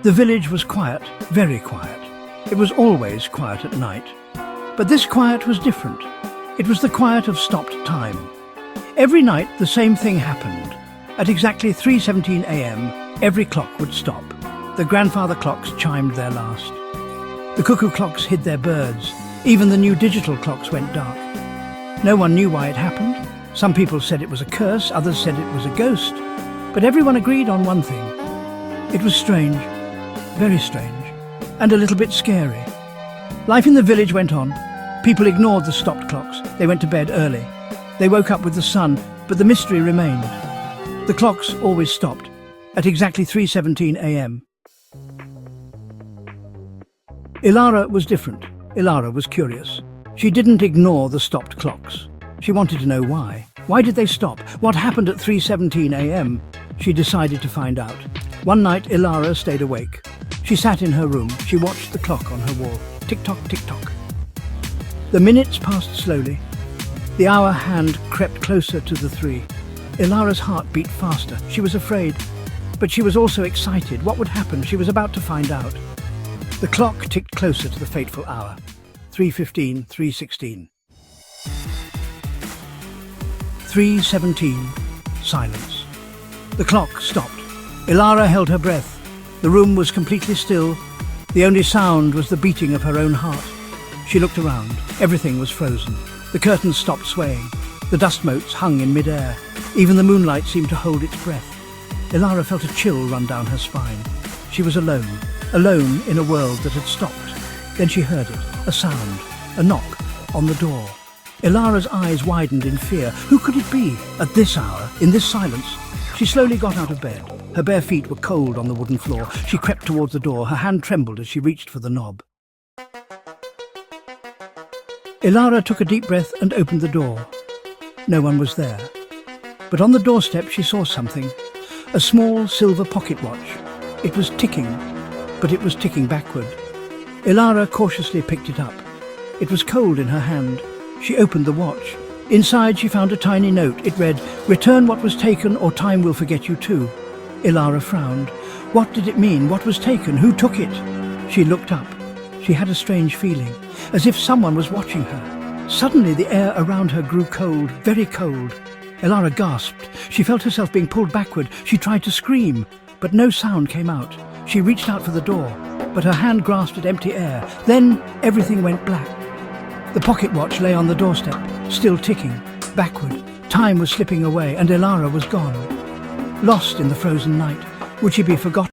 The village was quiet, very quiet. It was always quiet at night. But this quiet was different. It was the quiet of stopped time. Every night the same thing happened. At exactly 3:17 a.m, every clock would stop. The grandfather clocks chimed their last. The cuckoo clocks hid their birds. Even the new digital clocks went dark. No one knew why it happened. Some people said it was a curse, others said it was a ghost. But everyone agreed on one thing. It was strange, very strange, and a little bit scary. Life in the village went on. People ignored the stopped clocks. They went to bed early. They woke up with the sun, but the mystery remained. The clocks always stopped at exactly 3:17 a.m. Ilara was different. Ilara was curious. She didn't ignore the stopped clocks. She wanted to know why. Why did they stop? What happened at 3:17 a.m? She decided to find out. One night, Ilara stayed awake. She sat in her room. She watched the clock on her wall. Tick-tock, tick-tock. The minutes passed slowly. The hour hand crept closer to the 3. Ilara's heart beat faster. She was afraid, but she was also excited. What would happen? She was about to find out. The clock ticked closer to the fateful hour. 3:15, 3:16. 3:17. Silence. The clock stopped. Ilara held her breath. The room was completely still. The only sound was the beating of her own heart. She looked around. Everything was frozen. The curtains stopped swaying. The dust motes hung in mid-air. Even the moonlight seemed to hold its breath. Ilara felt a chill run down her spine. She was alone in a world that had stopped. Then she heard it, a sound, a knock on the door. Ilara's eyes widened in fear. Who could it be? At this hour, in this silence? She slowly got out of bed. Her bare feet were cold on the wooden floor. She crept towards the door. Her hand trembled as she reached for the knob. Ilara took a deep breath and opened the door. No one was there. But on the doorstep she saw something. A small silver pocket watch. It was ticking, but it was ticking backward. Ilara cautiously picked it up. It was cold in her hand. She opened the watch. Inside she found a tiny note. It read, "Return what was taken or time will forget you too." Ilara frowned. What did it mean? What was taken? Who took it? She looked up. She had a strange feeling, as if someone was watching her. Suddenly the air around her grew cold, very cold. Ilara gasped. She felt herself being pulled backward. She tried to scream, but no sound came out. She reached out for the door, but her hand grasped at empty air. Then everything went black. The pocket watch lay on the doorstep, still ticking, backward. Time was slipping away, and Ilara was gone. Lost in the frozen night. Would she be forgotten?